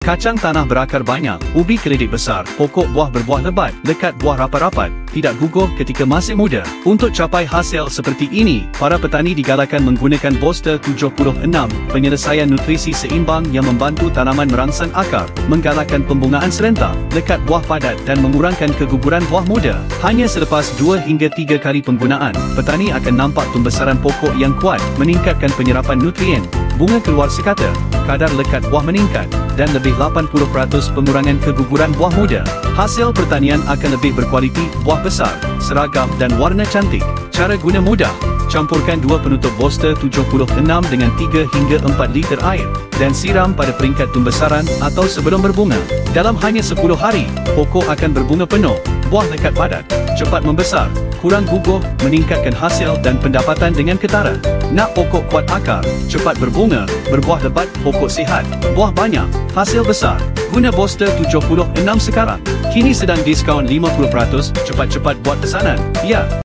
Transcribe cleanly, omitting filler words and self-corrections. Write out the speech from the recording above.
Kacang tanah berakar banyak, ubi kredit besar, pokok buah berbuah lebat, lekat buah rapat-rapat, tidak gugur ketika masih muda. Untuk capai hasil seperti ini, para petani digalakkan menggunakan Boster 76, penyelesaian nutrisi seimbang yang membantu tanaman merangsang akar, menggalakkan pembungaan serentak, lekat buah padat dan mengurangkan keguguran buah muda. Hanya selepas 2 hingga 3 kali penggunaan, petani akan nampak pembesaran pokok yang kuat, meningkatkan penyerapan nutrien, bunga keluar sekata, kadar lekat buah meningkat, dan lebih 80% pengurangan keguguran buah muda. Hasil pertanian akan lebih berkualiti, buah besar, seragam dan warna cantik. Cara guna mudah. Campurkan 2 penutup Boster 76 dengan 3 hingga 4 liter air dan siram pada peringkat pembesaran atau sebelum berbunga. Dalam hanya 10 hari, pokok akan berbunga penuh, buah lekat padat, cepat membesar, kurang gugur, meningkatkan hasil dan pendapatan dengan ketara. Nak pokok kuat akar, cepat berbunga, berbuah lebat, pokok sihat, buah banyak, hasil besar. Guna Boster 76 sekarang. Kini sedang diskaun 50%, cepat-cepat buat pesanan. Ya.